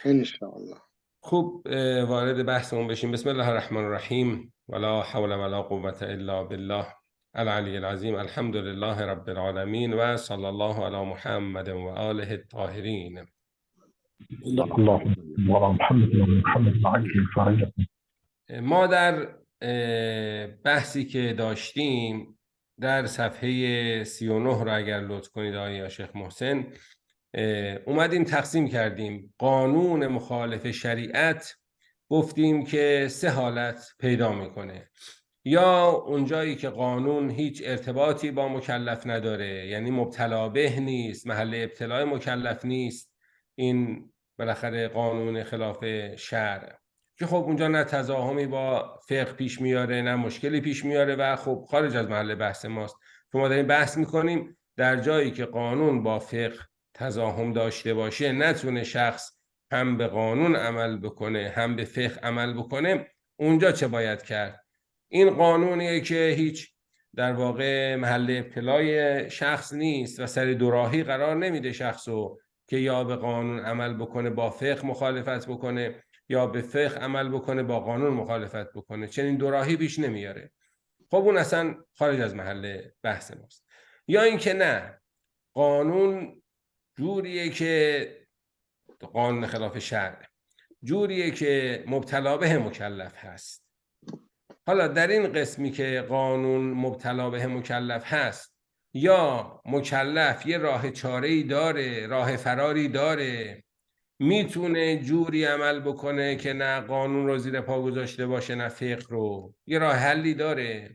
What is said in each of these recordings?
انشاءالله. خوب، وارد بحثمون بشیم. بسم الله الرحمن الرحیم ولا حول ولا قوة الا بالله العلی العظیم. الحمد لله رب العالمین و صلی الله علی محمد و آله الطاهرین. اللهم صل على محمد وعلى محمد وعجل فرجهم. ما در بحثی که داشتیم در صفحه 39 را اگر لطف کنید آقای شیخ محسن، اومدیم تقسیم کردیم قانون مخالف شریعت. گفتیم که سه حالت پیدا میکنه: یا اونجایی که قانون هیچ ارتباطی با مکلف نداره، یعنی مبتلا به نیست، محل ابتلای مکلف نیست، این بالاخره قانون خلاف شرع، که خب اونجا نه تزاحمی با فقه پیش میاره نه مشکلی پیش میاره و خب خارج از محل بحث ماست. که ما داریم بحث میکنیم در جایی که قانون با فقه تزاحم داشته باشه، نتونه شخص هم به قانون عمل بکنه هم به فقه عمل بکنه، اونجا چه باید کرد؟ این قانونیه که هیچ در واقع محل ابتلای شخص نیست و سر دوراهی قرار نمیده شخصو که یا به قانون عمل بکنه با فقه مخالفت بکنه یا به فقه عمل بکنه با قانون مخالفت بکنه، چنین دوراهی پیش نمیاره. خب اون اصلا خارج از محل بحث ماست. یا اینکه نه، قانون جوریه که قانون خلاف شرع جوریه که مبتلا به مکلف هست. حالا در این قسمی که قانون مبتلا به مکلف هست، یا مکلف یه راه چاره‌ای داره، راه فراری داره، میتونه جوری عمل بکنه که نه قانون رو زیر پا گذاشته باشه نه فقه رو، یه راه حلی داره،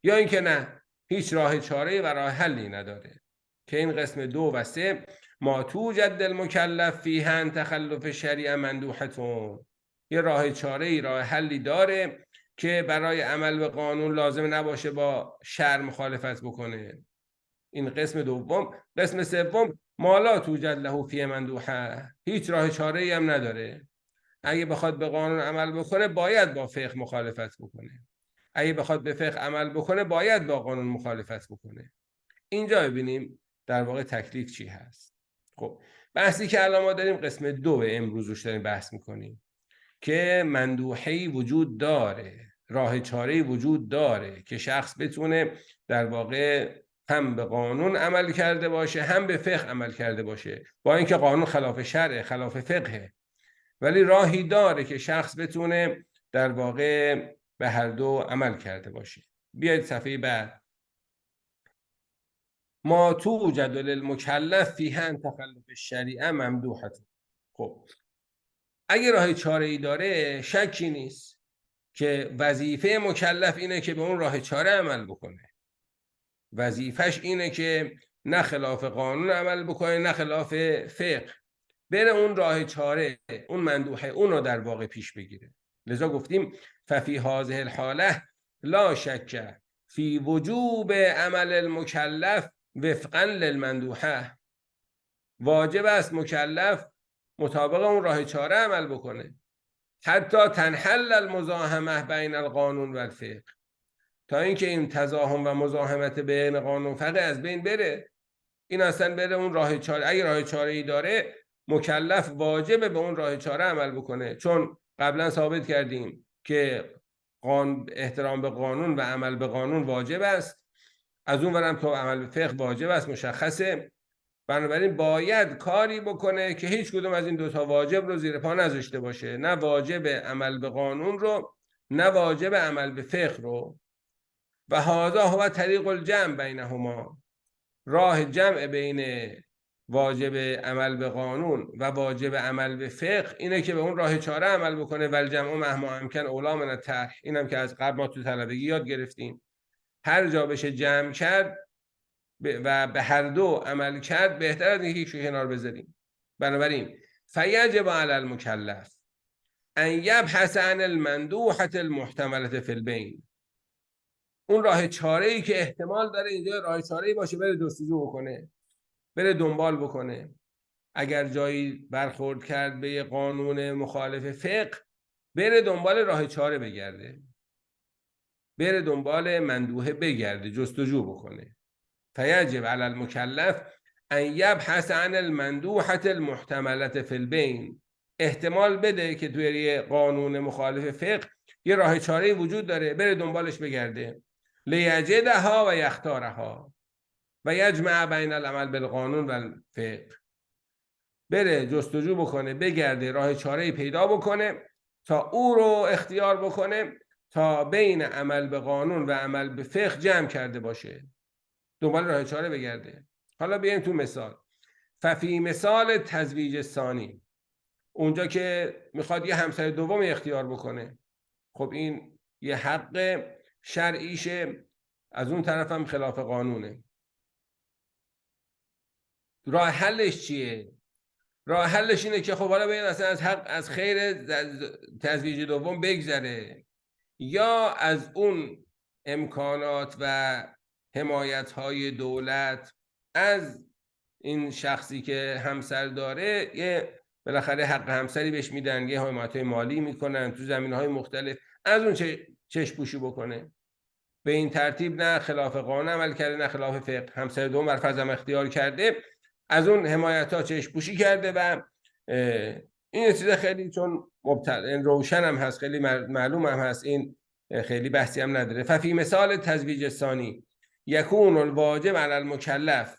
یا اینکه نه، هیچ راه چاره‌ای و راه حلی نداره. که این قسم 2 و 3 ما توجد المکلف فیها تخلف شریع مندوحتون، یه راه چاره‌ای، راه حلی داره که برای عمل به قانون لازم نباشه با شرع مخالفت بکنه. این قسم 2. قسم 3 ما لا توجد له فی مندوحه، هیچ راه چاره‌ای هم نداره. اگه بخواد به قانون عمل بکنه باید با فقه مخالفت بکنه، اگه بخواد به فقه عمل بکنه باید با قانون مخالفت بکنه. اینجا ببینیم در واقع تکلیف چی هست. خب بحثی که الان ما داریم قسم 2 امروز روش داریم بحث میکنیم که مندوحه‌ای وجود داره، راه چاره‌ای وجود داره که شخص بتونه در واقع هم به قانون عمل کرده باشه هم به فقه عمل کرده باشه، با اینکه قانون خلاف شرع، خلاف فقه، ولی راهی داره که شخص بتونه در واقع به هر دو عمل کرده باشه. بیاید صفحه بعد. ما توجد للمکلف فیها تخلف الشریعه ممدوحه. خب اگه راه چاره ای داره، شکی نیست که وظیفه مکلف اینه که به اون راه چاره عمل بکنه. وظیفش اینه که نه خلاف قانون عمل بکنه نه خلاف فقه، بره اون راه چاره، اون مندوحه، اون رو در واقع پیش بگیره. لذا گفتیم ففی هذه الحاله لا شک فی وجوب عمل المکلف وفقا للمندوحه. واجب است مکلف مطابق اون راه چاره عمل بکنه، حتی تنحل المزاحمه بین القانون و الفقه، تا اینکه این تزاحم و مزاحمت بین قانون و فقه از بین بره. این اصلا بره اون راه چاره. اگه راه چاره ای داره، مکلف واجبه به اون راه چاره عمل بکنه، چون قبلا ثابت کردیم که احترام به قانون و عمل به قانون واجب است، از اون ورم تو عمل به فقه واجب است، مشخصه. بنابراین باید کاری بکنه که هیچ کدوم از این دوتا واجب رو زیر پا نذاشته باشه، نه واجب عمل به قانون رو نه واجب عمل به فقه رو. و هذا هو طریق الجمع بینهما، راه جمع بین واجب عمل به قانون و واجب عمل به فقه اینه که به اون راه چاره عمل بکنه. والجمع مهما امکن اولی من الطرح، اینم که از قبل ما تو طلبگی یاد گرفتیم، هر جا بشه جمع کرد و به هر دو عمل کرد بهتر از اینکه یکیشو کنار بذاریم. بنابراین فیجب علی المکلف ان یبحث عن المندوحه المحتمله فی البین، اون راه چاره‌ای که احتمال داره اینجا راه چاره‌ای باشه بره جستجو بکنه، بره دنبال بکنه. اگر جایی برخورد کرد به قانون مخالف فقه، بره دنبال راه چاره بگرده، بره دنبال مندوحه بگرده، جستجو بکنه. فیجب علی المکلف ان یبحث عن المندوحه المحتمله فی البین احتمال بده که توی یه قانون مخالف فقه یه راه چاره‌ای وجود داره، بره دنبالش بگرده، لیجدها و یختارها و یجمع بین العمل بالقانون و الفقه، بره جستجو بکنه، بگرده، راه چاره‌ای پیدا بکنه تا او رو اختیار بکنه تا بین عمل به قانون و عمل به فقه جمع کرده باشه، دنبال راه چاره بگرده. حالا بیایم تو مثال. ففی مثال تزویج ثانی، اونجا که میخواد یه همسر دوم اختیار بکنه، خب این یه حق شرعیشه، از اون طرف هم خلاف قانونه. راه حلش چیه؟ راه حلش اینه که خب حالا باید اصلا از حق، از خیر تزویج دوم بگذره، یا از اون امکانات و حمایت های دولت از این شخصی که همسر داره یه بالاخره حق همسری بهش میدن، یه حمایت مالی میکنن تو زمینهای مختلف، از اون چشم پوشی بکنه. به این ترتیب نه خلاف قانون عمل کرده نه خلاف فقه، همسر دوم بر فرضم اختیار کرده، از اون حمایت ها چشم پوشی کرده و این چیز خیلی چون روشن هم هست، خیلی معلوم هم هست، این خیلی بحثی هم نداره. ففی مثال تزویج ثانی یکون الواجب علی المکلف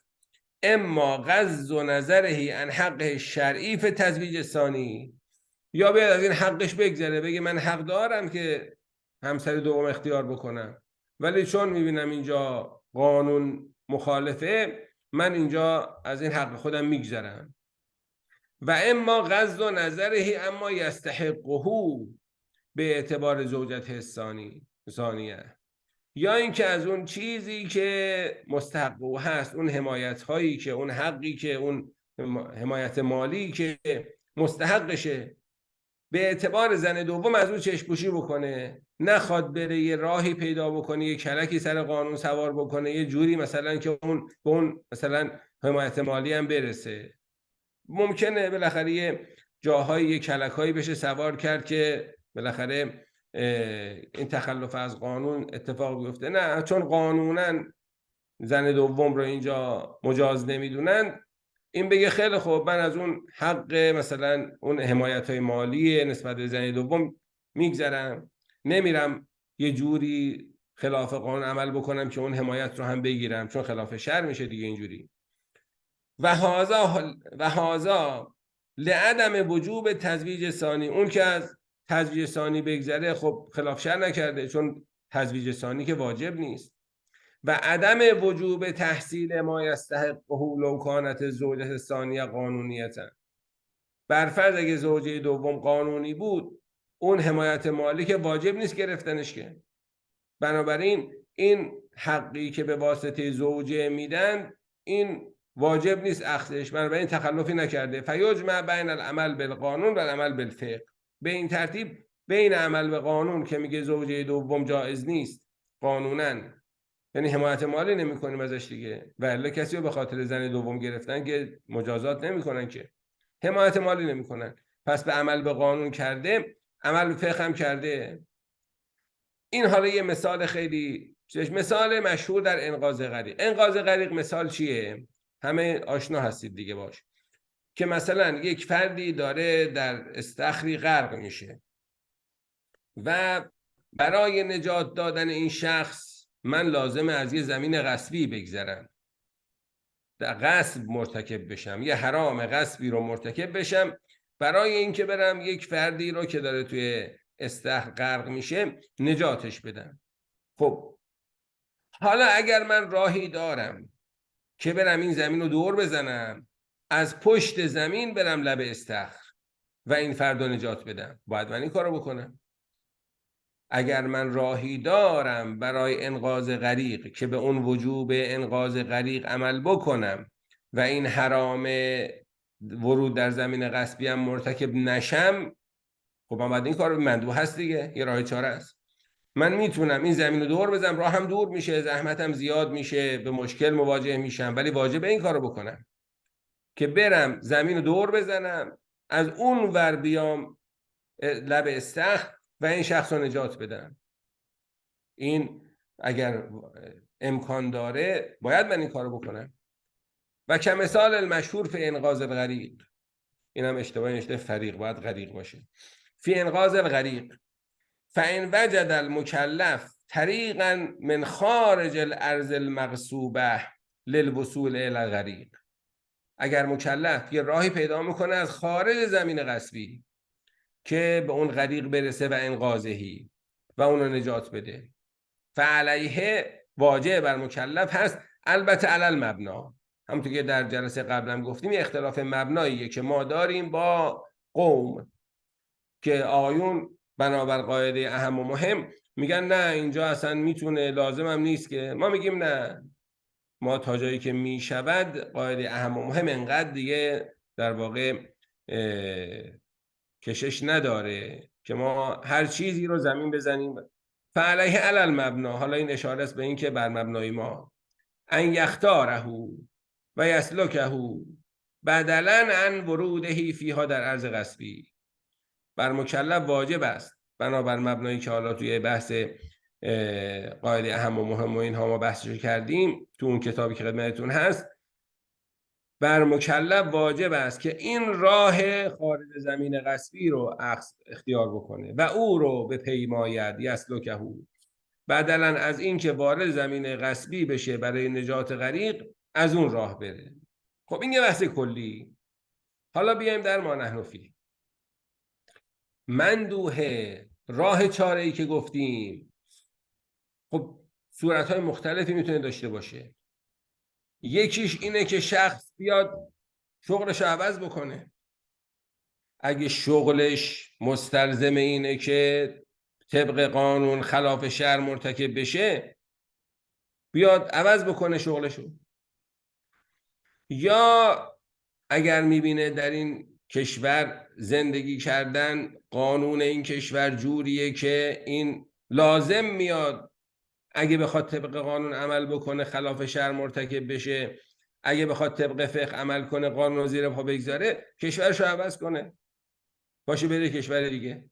اما غض نظره عن حقه الشرعی فی تزویج ثانی، یا باید از این حقش بگذره، بگه من حق دارم که همسر دوم اختیار بکنم، ولی چون میبینم اینجا قانون مخالفه، من اینجا از این حق خودم میگذرم. و اما غض نظره اما یستحقه به اعتبار زوجته ثانیه، یا اینکه از اون چیزی که مستحق او هست، اون حمایت هایی که، اون حقی که، اون حمایت مالی که مستحقشه، به اعتبار زن دوم از اون چشم پوشی بکنه، نخواد بره یه راهی پیدا بکنه، یه کلکی سر قانون سوار بکنه، یه جوری مثلا که اون به اون مثلا حمایت مالی هم برسه. ممکنه بالاخره یه جاهایی یه کلکایی بشه سوار کرد که بالاخره این تخلف از قانون اتفاق بیفته. نه، چون قانونا زن دوم رو اینجا مجاز نمیدونن، این بگه خیلی خوب من از اون حق مثلا اون حمایت های مالی نسبت به زن دوم میگذرم، نمیرم یه جوری خلاف قانون عمل بکنم که اون حمایت رو هم بگیرم، چون خلاف شرع میشه دیگه اینجوری. و هذا لعدم وجوب تزویج ثانی، اون که از تزویج ثانی بگذره خب خلاف شرع نکرده، چون تزویج ثانی که واجب نیست. و عدم وجوب تحصیل ما یستحقه لو کانت زوجه ثانیه قانونیتا، برفرض اگه زوجه دوم قانونی بود، اون حمایت مالی که واجب نیست گرفتنش که، بنابراین این حقی که به واسطه زوجه میدن این واجب نیست اخذش، بنابراین تخلفی نکرده. فیجمع بین العمل بالقانون و العمل بالفقه، به این ترتیب بین عمل به قانون که میگه زوجه دوم جایز نیست قانوناً، یعنی حمایت مالی نمی‌کنیم ازش دیگه، ولی کسی رو به خاطر زن دوم گرفتن که مجازات نمی‌کنن، که حمایت مالی نمی‌کنن، پس به عمل به قانون کرده، عمل به فقه هم کرده. این حالا یه مثال خیلی مثال مشهور در انقاذ غریق. انقاذ غریق مثال چیه؟ همه آشنا هستید دیگه باش، که مثلا یک فردی داره در استخری غرق میشه و برای نجات دادن این شخص من لازمه از یه زمین غصبی بگذرم، در غصب مرتکب بشم، یه حرام غصبی رو مرتکب بشم برای اینکه برم یک فردی رو که داره توی استخر غرق میشه نجاتش بدم. خب حالا اگر من راهی دارم که برم این زمین رو دور بزنم، از پشت زمین برم لب استخر و این فرد رو نجات بدم، باید من این کارو بکنم. اگر من راهی دارم برای انقاذ غریق که به اون وجوب انقاذ غریق عمل بکنم و این حرام ورود در زمین غصبی هم مرتکب نشم، خب من باید این کار مندوب هست دیگه، یه راه چاره است. من میتونم این زمین رو دور بزنم، راه هم دور میشه، زحمتم زیاد میشه، به مشکل مواجه میشم، ولی واجب این کارو بکنم که برم زمین رو دور بزنم، از اون ور بیام لب استخر و این شخص رو نجات بدم. این اگر امکان داره باید من این کارو بکنم. و کمثال المشهور فی انقاذ الغریق، این هم اشتباه نوشته فریق، باید غریق باشه. فی انقاذ الغریق فإن وجد المکلف طریقا من خارج الارض المغصوبه للوصول الى الغریق، اگر مکلف یه راهی پیدا میکنه از خارج زمین غصبی که به اون غریق برسه و انقاذهی و اونو نجات بده، فعلیه واجب بر مکلف هست، البته علل مبنا. همونطور که در جلسه قبلم گفتیم، اختلاف مبناییه که ما داریم با قوم که آقایون بنابر قاعده اهم و مهم میگن نه اینجا اصلا میتونه، لازم هم نیست، که ما میگیم نه، ما تا جایی که میشود قاعده اهم و مهم انقدر دیگه در واقع کشش نداره که ما هر چیزی رو زمین بزنیم. فعلیه علل مبنا، حالا این اشاره است به این که بر مبنای ما ان یختاره و یسلکه بدلا عن وروده فیها در ارض غصبی، بر مکلف واجب است بنابر مبنایی که حالا توی بحث قاعده اهم و مهم و اینها ما بحثش کردیم تو اون کتابی که خدمتتون هست، بر مکلف واجب است که این راه خارج زمین غصبی رو اختیار بکنه و او رو به پیماید یسلکه بدلا از این که وارد زمین غصبی بشه برای نجات غریق، از اون راه بره. خب این یه بحث کلی. حالا بیایم در ما نحن فیه. مندوحه، راه چاره ای که گفتیم، خب صورتهای مختلفی میتونه داشته باشه. یکیش اینه که شخص بیاد شغلش رو عوض بکنه. اگه شغلش مستلزم اینه که طبق قانون خلاف شرع مرتکب بشه، بیاد عوض بکنه شغلشو. یا اگر میبینه در این کشور زندگی کردن قانون این کشور جوریه که این لازم میاد اگه بخواد طبق قانون عمل بکنه خلاف شرع مرتکب بشه، اگه بخواد طبق فقه عمل کنه قانون زیر پا بگذاره، کشورشو عوض کنه، پاشه بره کشور دیگه.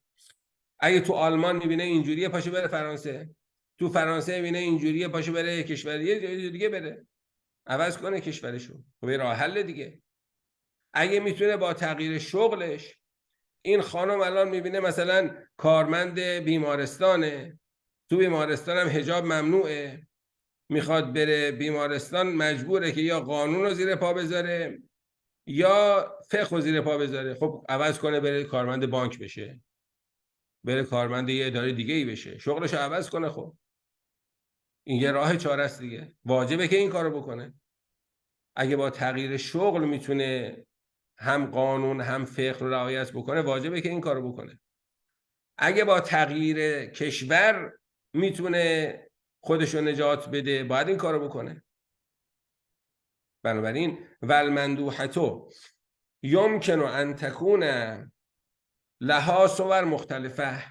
اگه تو آلمان میبینه اینجوریه، پاشه بره فرانسه. تو فرانسه میبینه اینجوریه، پاشه بره کشور دیگه بره عوض کنه کشورشو. خب راه حل دیگه. اگه میتونه با تغییر شغلش، این خانم الان میبینه مثلا کارمند بیمارستانه، تو بیمارستان هم حجاب ممنوعه، میخواد بره بیمارستان، مجبوره که یا قانون رو زیر پا بذاره یا فقه رو زیر پا بذاره. خب عوض کنه بره کارمند بانک بشه، بره کارمند یه اداره دیگه ای بشه، شغلش رو عوض کنه. خب این یه راه چاره است دیگه، واجبه که این کارو بکنه. اگه با تغییر شغل میتونه هم قانون هم فقه رو رعایت بکنه، واجبه که این کارو بکنه. اگه با تغییر کشور میتونه خودشو نجات بده، باید این کارو بکنه. بنابراین والمندوحتو یمکن ان تکون لها صور مختلفه،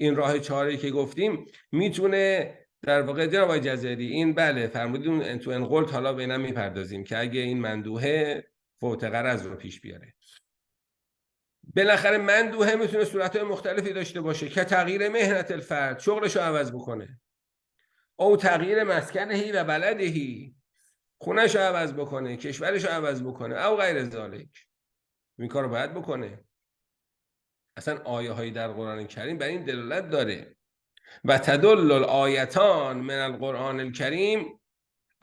این راه چاره‌ای که گفتیم میتونه در واقع جناب آقای جزیری، این بله فرمودید تو انقلت، حالا به اینم میپردازیم که اگه این مندوحه فوت غرض رو پیش بیاره، بالاخره مندوحه میتونه صورتهای مختلفی داشته باشه که تغییر مهنت الفرد، شغلشو عوض بکنه، او تغییر مسکنهی و بلدهی، خونهشو عوض بکنه، کشورشو عوض بکنه، او غیر ذالک. این کارو باید بکنه. اصلا آیه هایی در قرآن کریم بر این دلالت داره. و تدل الآیتان من القرآن الکریم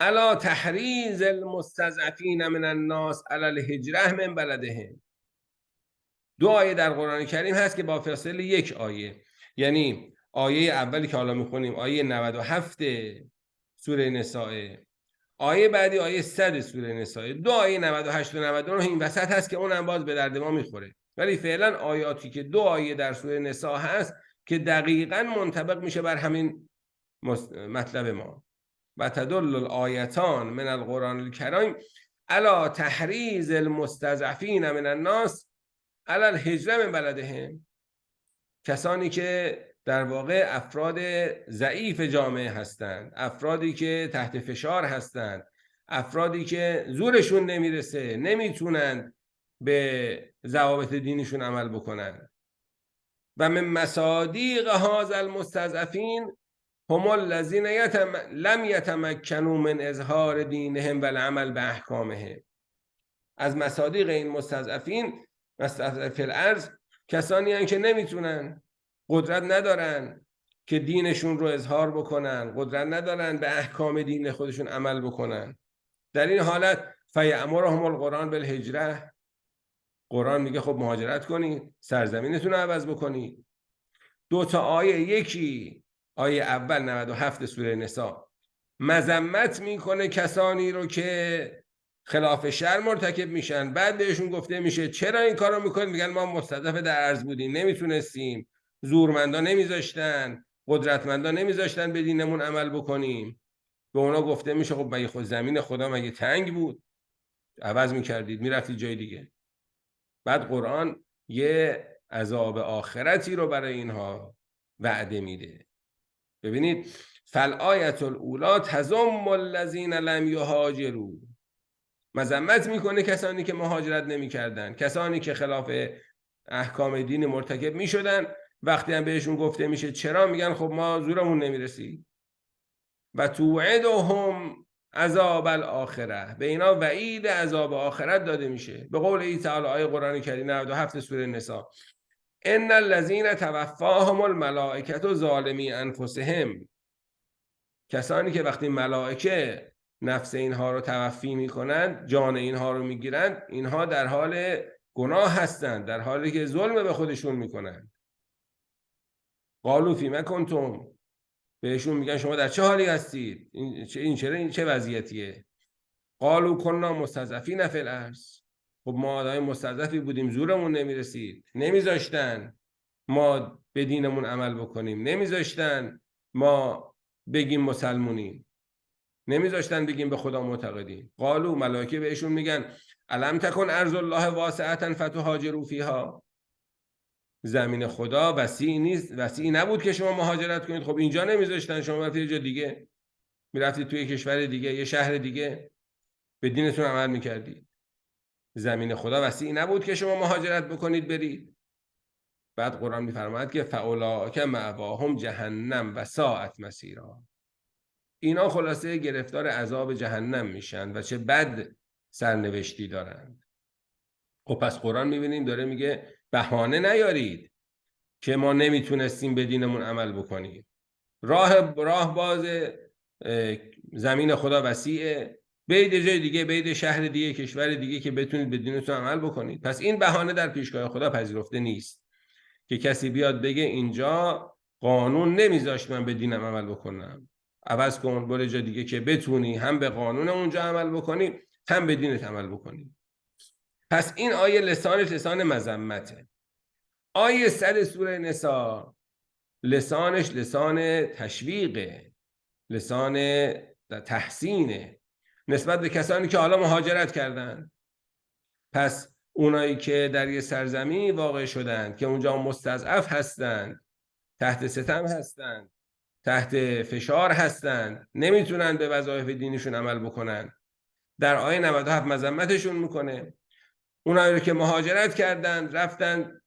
علی تحریض المستضعفین من الناس علی الهجرة من بلدهم. دو آیه در قرآن کریم هست که با فاصله یک آیه، یعنی آیه اولی که حالا میخونیم آیه 97 سوره نساء، آیه بعدی آیه 100 سوره نساء، دو آیه 98 و 99 این وسط هست که اونم باز به درد ما میخوره. ولی فعلا آیاتی که دو آیه در سوره نساء هست که دقیقاً منطبق میشه بر همین مطلب ما. و تدل الآیتان من القرآن الکریم علی تحریض المستضعفین من الناس علی الهجرة من بلدهم، کسانی که در واقع افراد ضعیف جامعه هستند، افرادی که تحت فشار هستند، افرادی که زورشون نمیرسه، نمیتونند به ضوابط دینیشون عمل بکنن. و من مصادیق هذا المستضعفین هم الذین لم یتمکنوا من اظهار دینهم و العمل باحکامهم. از مصادیق این مستضعفین مستضعف الارض کسانی هستند که نمیتونن، قدرت ندارن که دینشون رو اظهار بکنن، قدرت ندارن به احکام دین خودشون عمل بکنن. در این حالت فیأمرهم القرآن بالهجرة، قرآن میگه خب مهاجرت کنید، سرزمینتون رو عوض بکنید. 2 تا آیه، یکی آیه اول 97 سوره نساء مذمت میکنه کسانی رو که خلاف شرع مرتکب میشن، بعد بهشون گفته میشه چرا این کارو میکنید؟ میگن ما مستضعف در ارض بودیم، نمیتونستیم، زورمندا نمیذاشتن، قدرتمندا نمیذاشتن به دینمون عمل بکنیم. به اونا گفته میشه خب مگه خود زمین خدا مگه تنگ بود؟ عوض میکردید میرفتید جای دیگه. بعد قرآن یه عذاب آخرتی رو برای اینها وعده میده. ببینید فالآیة الاولی تذم الذین لم یهاجروا، مذمت میکنه کسانی که مهاجرت نمیکردن، کسانی که خلاف احکام دین مرتکب میشدن. وقتی هم بهشون گفته میشه چرا، میگن خب ما زورمون نمیرسید. و توعدهم عذاب الاخره، به اینا وعید عذاب آخرت داده میشه. به قول ای تعالی آیه قرآن کریم 97 سوره نساء ان الذین توفاهم الملائکه ظالمی انفسهم، کسانی که وقتی ملائکه نفس اینها رو توفی میکنند، جان اینها رو میگیرند، اینها در حال گناه هستند، در حالی که ظلم به خودشون میکنند. قالوا فیما کنتم، بهشون میگن شما در چه حالی هستید؟ این چه وضعیتیه؟ قالوا کنا مستضعفین فی الارض، خب ما آدمای مستضعفی بودیم، زورمون نمیرسید، نمیذاشتن ما به دینمون عمل بکنیم، نمیذاشتن ما بگیم مسلمونیم، نمیذاشتن بگیم به خدا معتقدیم. قالوا، ملائکه بهشون میگن الم تکن ارض الله واسعه فتهاجروا فیها، زمین خدا وسیع نیست، وسیع نبود که شما مهاجرت کنید؟ خب اینجا نمیذاشتن، شما رفتید جای دیگه، میرفتید توی کشور دیگه، یه شهر دیگه، به دینتون عمل میکردید. زمین خدا وسیع نبود که شما مهاجرت بکنید برید. بعد قرآن میفرماید که فاولئک مأواهم جهنم و ساءت مصیرا، اینا خلاصه گرفتار عذاب جهنم میشن و چه بد سرنوشتی دارند. خب پس قرآن میبینیم داره میگه بهانه نیارید که ما نمیتونستیم به دینمون عمل بکنیم. راه باز، زمین خدا وسیعه، برید جای دیگه، برید شهر دیگه، کشور دیگه که بتونید به دینتون عمل بکنید. پس این بهانه در پیشگاه خدا پذیرفته نیست که کسی بیاد بگه اینجا قانون نمیذاشت من به دینم عمل بکنم، عوض کن برو جای دیگه که بتونی هم به قانون اونجا عمل بکنی هم به دینت عمل بکنی. پس این آیه لسانش لسان مذمته. آیه 100 سوره نساء لسانش لسان تشویقه، لسان تحسینه نسبت به کسانی که حالا مهاجرت کردن. پس اونایی که در یه سرزمینی واقع شدن که اونجا مستضعف هستند، تحت ستم هستند، تحت فشار هستند، نمیتونن به وظایف دینشون عمل بکنن، در آیه 97 مذمتشون میکنه. اونایی که مهاجرت کردن، رفتن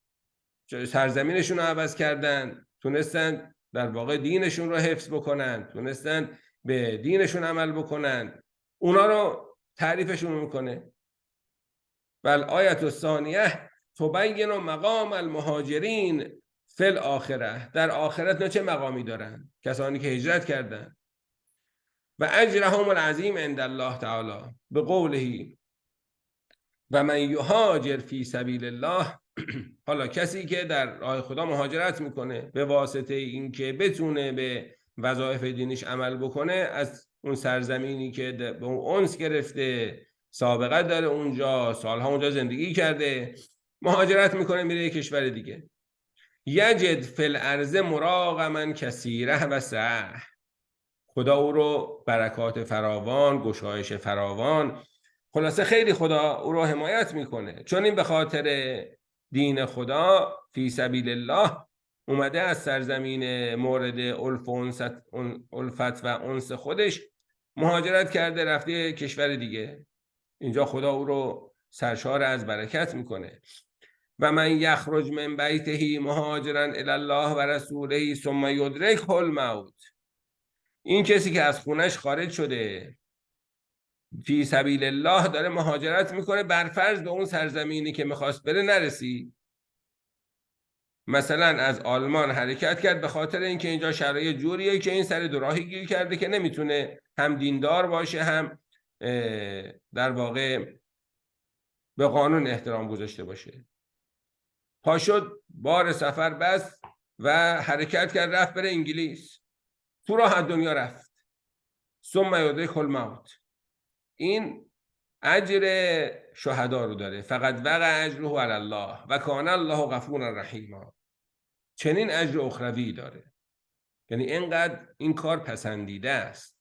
سرزمینشون رو عوض کردن، تونستن در واقع دینشون رو حفظ بکنن، تونستن به دینشون عمل بکنن، اونا رو تعریفشون میکنه. والآیة الثانیه تبین مقام المهاجرین فی الاخره، در آخرت چه مقامی دارن کسانی که هجرت کردن. و اجرهم العظیم عند الله تعالی به قوله و من یهاجر فی سبیل الله، حالا کسی که در راه خدا مهاجرت میکنه به واسطه اینکه بتونه به وظایف دینیش عمل بکنه، از اون سرزمینی که به اون انس گرفته، سابقه داره اونجا، سالها اونجا زندگی کرده، مهاجرت میکنه میره یک کشور دیگه. یجد فی الارض مراغما کثیره و سعه، خدا او رو برکات فراوان، گشایش فراوان، خلاصه خیلی خدا او رو حمایت میکنه، چون این به خاطر دین خدا فی سبیل الله اومده از سرزمین مورد الفت و انس خودش مهاجرت کرده، رفته کشور دیگه، اینجا خدا او رو سرشار از برکت میکنه. و من یخرج من بیته مهاجرا الی الله و رسوله ثم یدرکه الموت، این کسی که از خونش خارج شده فی سبیل الله داره مهاجرت میکنه، برفرض به اون سرزمینی که میخواست بره نرسید. مثلا از آلمان حرکت کرد به خاطر اینکه اینجا شرایط جوریه که این سر دوراهی گیر کرده که نمیتونه هم دیندار باشه هم در واقع به قانون احترام گذاشته باشه. پا شد، بار سفر بست و حرکت کرد، رفت بره انگلیس. تو راه از دنیا رفت. ثم یدرکه الموت. این اجر شهدا رو داره. فقط وقع اجره علی الله و کان الله غفورا رحیما. چنین اجر اخروی داره. یعنی اینقدر این کار پسندیده است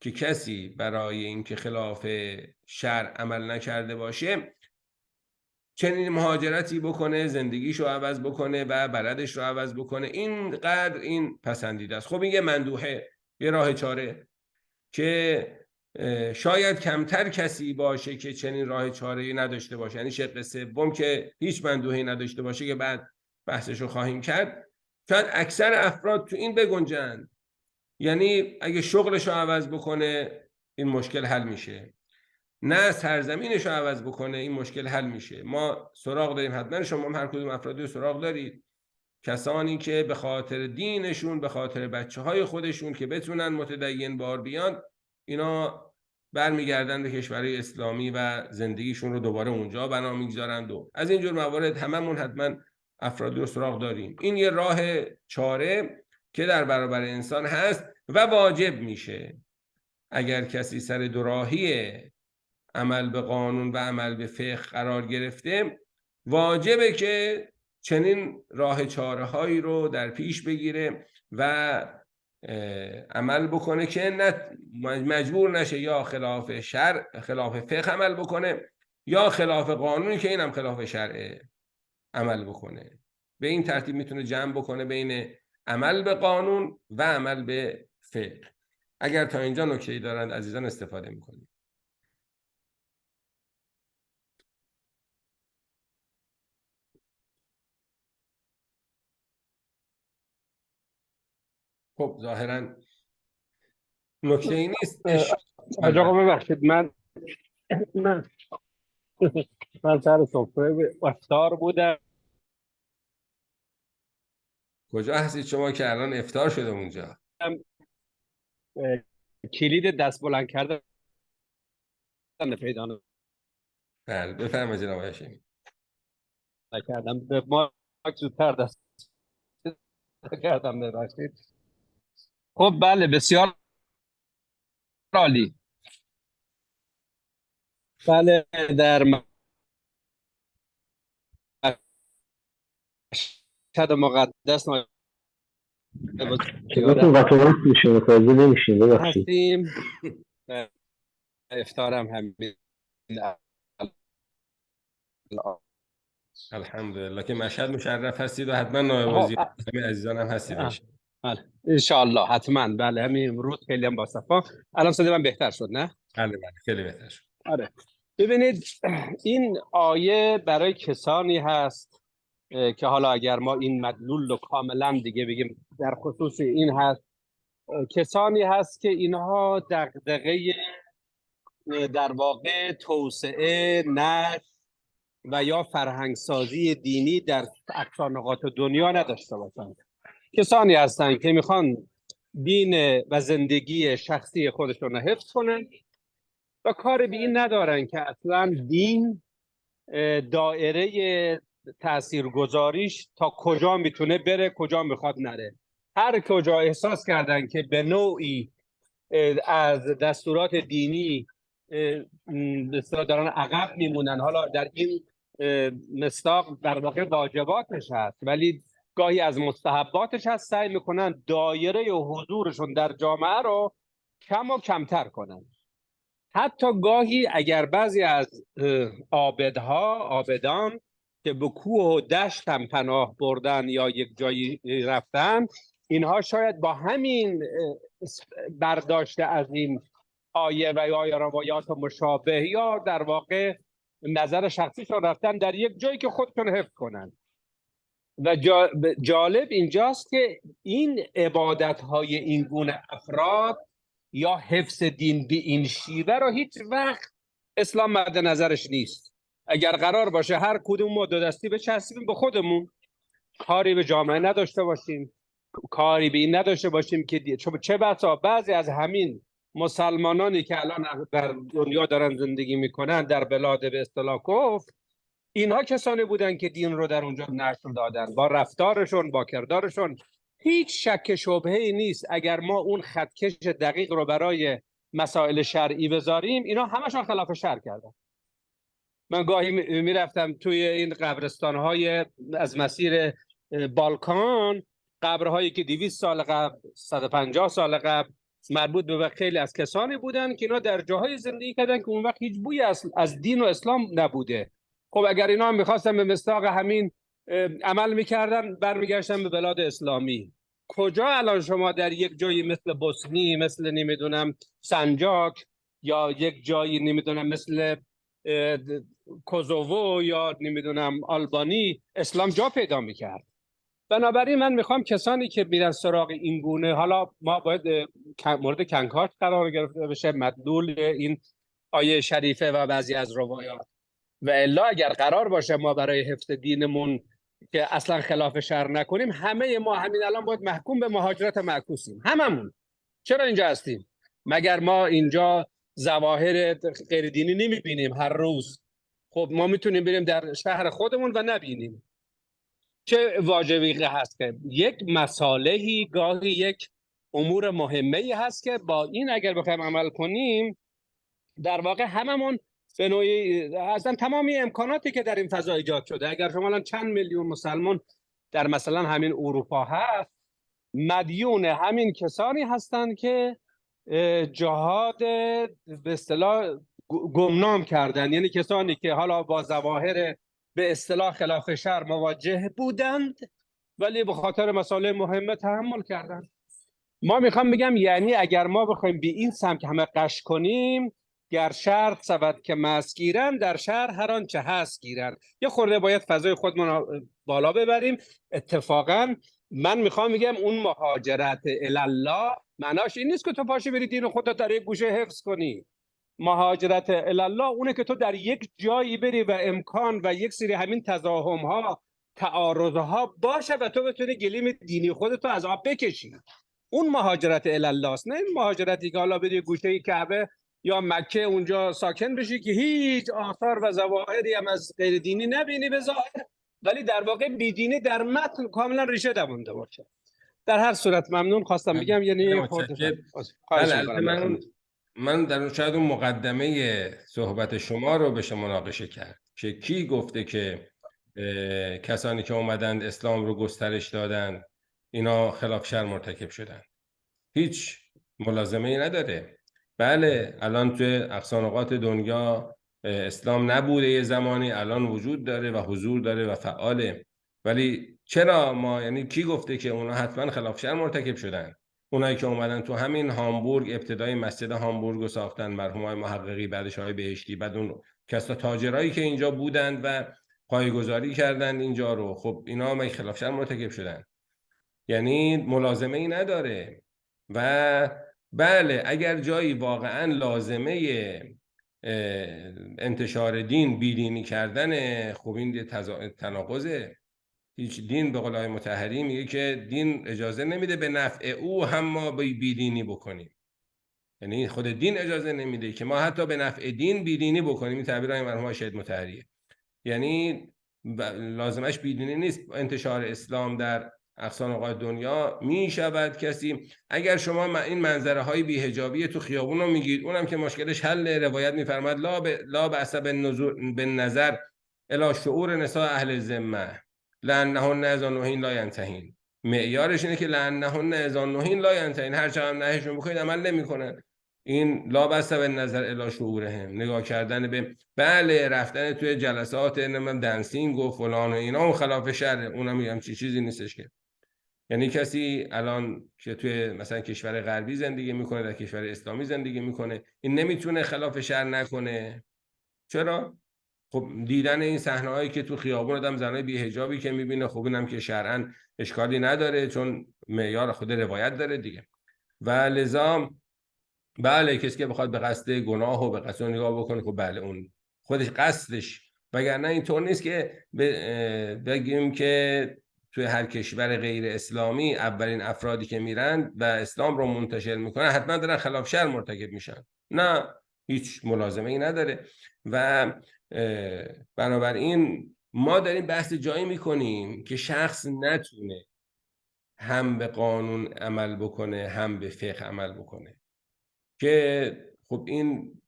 که کسی برای اینکه خلاف شرع عمل نکرده باشه چنین مهاجرتی بکنه، زندگیشو عوض بکنه و بلدش رو عوض بکنه. اینقدر این پسندیده است. خب این یه مندوحه، یه راه چاره که شاید کمتر کسی باشه که چنین راه چاره‌ای نداشته باشه. یعنی شق سوم که هیچ مندوحی نداشته باشه که بعد بحثشو خواهیم کرد، شاید اکثر افراد تو این بگنجند. یعنی اگه شغلشو عوض بکنه این مشکل حل میشه، نه سرزمینشو عوض بکنه این مشکل حل میشه. ما سراغ داریم، حتما شما هم هر کدوم افرادی رو سراغ دارید، کسانی که به خاطر دینشون، به خاطر بچه‌های خودشون که بتونن متدین بار بیان، اینا برمیگردن به کشورهای اسلامی و زندگیشون رو دوباره اونجا بنا میگذارند. و از اینجور موارد هممون حتما افرادی رو سراغ داریم. این یه راه چاره که در برابر انسان هست و واجب میشه. اگر کسی سر دوراهی عمل به قانون و عمل به فقه قرار گرفته، واجبه که چنین راه چاره هایی رو در پیش بگیره و عمل بکنه که مجبور نشه یا خلاف شرع، خلاف فقه عمل بکنه، یا خلاف قانونی که اینم خلاف شرع عمل بکنه. به این ترتیب میتونه جمع بکنه بین عمل به قانون و عمل به فقه. اگر تا اینجا نکته‌ای دارند عزیزان استفاده میکنید. خب ظاهرا نکته ای نیست. حاج آقا ببخشید، من سر سفره افطار بودم. کجا هستید شما که الان افطار شده اونجا؟ کلید دست بلند کردن پیدا بله بفرمایید جناب هاشمی. نکردم، به ما زودتر دست کردم، ببخشید. خب بله، بسیار عالی. بله، در مشهد مقدس صداتون قطعات میشه، متوجه نمیشیم، ببخشید. هستیم. افطارم همین الحمدلله که مشهد مشرف هستید و حتما نایب وزیر همه عزیزان هم هستید. ان شاء الله حتما. بله همین امروز خیلی هم با صفا. الان صدای من بهتر شد نه؟ بله خیلی بهتر شد. آره. ببینید، این آیه برای کسانی هست که حالا اگر ما این مدلول رو کاملا دیگه بگیم در خصوص این هست، کسانی هست که اینها دغدغه در واقع توسعه، نشر و یا فرهنگسازی دینی در اقصا نقاط دنیا نداشته باشند. کسانی هستند که میخوان دین و زندگی شخصی خودشون رو حفظ کنن و کار به این ندارن که اصلا دین دایره تاثیرگذاریش تا کجا میتونه بره، کجا میخواد نره. هر کجا احساس کردن که به نوعی از دستورات دینی دارن عقب میمونن، حالا در این مصداق در واقع واجباتش هست ولی گاهی از مستحباتش هست، سعی میکنن دایره حضورشون در جامعه رو کم و کمتر کنن. حتی گاهی اگر بعضی از عابدان که به کوه و دشت هم پناه بردن یا یک جایی رفتن، اینها شاید با همین برداشت از این آیه و یا روایات مشابه یا در واقع نظر شخصیشون رفتن در یک جایی که خودشون حفظ کنن. و جالب اینجاست که این عبادت‌های این گونه افراد یا حفظ دین به این شیوه را هیچ وقت اسلام مد نظرش نیست. اگر قرار باشه هر کدوم ما دو دستی بچسبیم به خودمون، کاری به جامعه نداشته باشیم، کاری به این نداشته باشیم که چه بسا بعضی از همین مسلمانانی که الان در دنیا دارن زندگی میکنن در بلاد به اصطلاح کفر، اینها کسانی بودن که دین رو در اونجا نشر دادن با رفتارشون، با کردارشون. هیچ شک شبهه‌ای نیست اگر ما اون خطکش دقیق رو برای مسائل شرعی بذاریم، اینا همشون خلاف شرع کردن. من گاهی میرفتم توی این قبرستان‌های از مسیر بالکان، قبرهایی که 200 سال قبل، 150 سال قبل مربوط به خیلی از کسانی بودن که اینا در جاهای زندگی کردن که اون وقت هیچ بویی از دین و اسلام نبوده. خب اگر اینا هم میخواستن به مصداق همین عمل میکردن، برمیگشتن به بلاد اسلامی. کجا الان شما در یک جایی مثل بوسنی، مثل نمیدونم سنجاک، یا یک جایی نمیدونم مثل کوزوو یا نمیدونم آلبانی اسلام جا پیدا میکرد؟ بنابراین من میخوام کسانی که میرن سراغ این گونه، حالا ما باید مورد کنکاش قرار گرفته بشه مدلول این آیه شریفه و بعضی از روایات، و الا اگر قرار باشه ما برای حفظ دینمون که اصلا خلاف شرع نکنیم، همه ما همین الان باید محکوم به مهاجرت معکوسیم. هممون. چرا اینجا هستیم؟ مگر ما اینجا ظواهر غیر دینی نمیبینیم هر روز؟ خب ما میتونیم بریم در شهر خودمون و نبینیم. چه واجبی هست که یک مصالحی، گاهی یک امور مهمه‌ای هست که با این اگر بخوایم عمل کنیم، در واقع هممون به نوعی اصلا تمامی امکاناتی که در این فضا ایجاد شده، اگر شما الان چند میلیون مسلمان در مثلا همین اروپا هست، مدیون همین کسانی هستند که جهاد به اصطلاح گمنام کردن، یعنی کسانی که حالا با ظواهر به اصطلاح خلاف شرع مواجه بودند ولی به خاطر مسائل مهمه تحمل کردند. ما میخوام بگم یعنی اگر ما بخوایم به این سمت همه قش کنیم، گر شرط سبد که مست گیرن، در شهر هر آنچه هست گیرن. یه خورده باید فضای خودمون بالا ببریم. اتفاقا من میخوام بگم اون مهاجرت الله معناش این نیست که تو پاشی بری دین خودت در یک گوشه حفظ کنی. مهاجرت الله اونه که تو در یک جایی بری و امکان و یک سری همین تزاحم ها، تعارض ها باشه و تو بتونی گلیم دینی خودتو از آب بکشی. اون مهاجرت الله است، نه این مهاجرتی که حالا بری گوشه کعبه یا مکه اونجا ساکن بشی که هیچ آثار و ظواهری هم از غیر دینی نبینی به ظاهر، ولی در واقع بیدینی در متن کاملا ریشه دوونده باشه. در هر صورت ممنون. خواستم بگم یعنی من در شاید اون مقدمه صحبت شما رو بشه مناقشه کرد که کی گفته که کسانی که اومدند اسلام رو گسترش دادن اینا خلاف شرع مرتکب شدن. هیچ ملازمه ای نداره. بله الان توی اقصانقاط دنیا اسلام نبوده یه زمانی، الان وجود داره و حضور داره و فعاله، ولی چرا ما، یعنی کی گفته که اونا حتما خلاف شرع مرتکب شدن؟ اونایی که اومدن تو همین هامبورگ، ابتدای مسجد هامبورگ رو ساختن مرحومای محققی، بعدش های بهشتی، بعد اون کسا تاجرایی که اینجا بودند و پایه‌گذاری کردن اینجا رو، خب اینا هم خلاف شرع مرتکب شدن. یعنی ملازمه ای نداره. و بله اگر جایی واقعا لازمه انتشار دین بیدینی کردن، خب این تناقضه. هیچ دین به قول آقای مطهری میگه که دین اجازه نمیده به نفع او هم ما بیدینی بکنیم. یعنی خود دین اجازه نمیده که ما حتی به نفع دین بیدینی بکنیم. این تعبیر های مرحوم شهید مطهریه. یعنی لازمش بیدینی نیست. انتشار اسلام در اقصانقاط دنیا می شود کسی، اگر شما این منظره های بی‌حجابی تو خیابون رو میگید، اونم که مشکلش حل، روایت میفرماد لا بأس بالنظر الی شعور نساء اهل ذمه لانهن اذا نهین لا ینتهین. معیارش اینه که لانهن اذا نهین لا ینتهین، هر چقدر نهیشون بکنید عمل نمیکنن. این لا بأس بالنظر الی شعورهم، نگاه کردن به بله رفتن توی جلسات دنسینگ و فلان و اینا اون خلاف شرع، اونم میگم چیزی نیستش که. یعنی کسی الان که توی مثلا کشور غربی زندگی میکنه، در کشور اسلامی زندگی میکنه، این نمیتونه خلاف شرع نکنه. چرا؟ خب دیدن این صحنه‌هایی که تو خیابون آدم زنای بی‌حجابی که میبینه، خب اینم که شرعاً اشکالی نداره چون معیار خود روایت داره دیگه. و لذا بله کسی که بخواد به قصد گناه و به قصد نگاه بکنه خب بله اون خودش قصدش، وگرنه اینطور نیست که بگیم که توی هر کشور غیر اسلامی اولین افرادی که میرن و اسلام رو منتشر میکنن حتما دارن خلاف شرع مرتکب میشن. نه، هیچ ملازمه ای نداره. و بنابراین ما داریم بحث جایی میکنیم که شخص نتونه هم به قانون عمل بکنه هم به فقه عمل بکنه، که خب این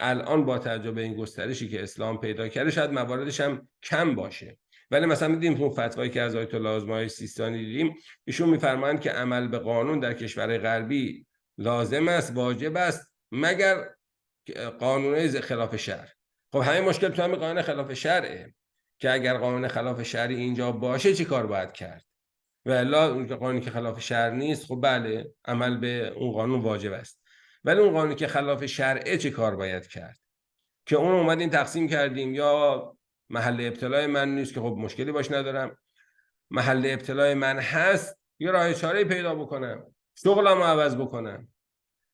الان با توجه به این گسترشی که اسلام پیدا کرده شاید مواردش هم کم باشه، ولی مثلا دیدیم تو فتوایی که از آیت الله آزمای سیستانی دیدیم، ایشون میفرمایند که عمل به قانون در کشور غربی لازم است، واجب است، مگر قانون خلاف شرع. خب همین مشکل تو همین قانون خلاف شرعه که اگر قانون خلاف شرعی اینجا باشه چی کار باید کرد؟ و الا اون قانونی که خلاف شرع نیست خب بله عمل به اون قانون واجب است، ولی اون قانونی که خلاف شرعه چه کار باید کرد؟ که اون اومدیم تقسیم کردیم، یا محل ابتلای من نیست که خب مشکلی باش ندارم، محل ابتلای من هست یا راه چاره‌ای پیدا بکنم، شغلمو عوض بکنم،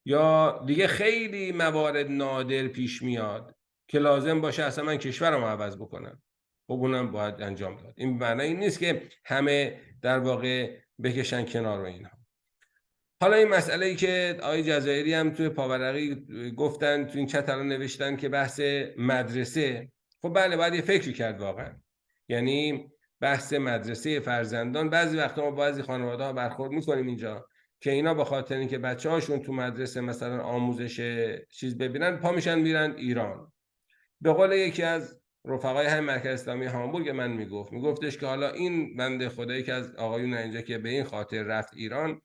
یا دیگه خیلی موارد نادر پیش میاد که لازم باشه اصلا من کشورمو عوض بکنم، خب اونم باید انجام داد. این معنی این نیست که همه در واقع بکشن کنار و اینها. حالا این مسئله ای که آقای جزایری هم توی پاورقی گفتن، تو این چت الان نوشتن که بحث مدرسه، خب بله باید یه فکری کرد واقعا. یعنی بحث مدرسه فرزندان، بعضی وقتا ما بعضی خانواده ها برخورد میکنیم اینجا که اینا به خاطر اینکه بچه هاشون تو مدرسه مثلا آموزش چیز ببینن پا میشن میرن ایران. به قول یکی از رفقای هم مرکز اسلامی هامبورگ من میگفتش که حالا این بنده خدایی که از آقایون اینجا که به این خاطر رفت ایران،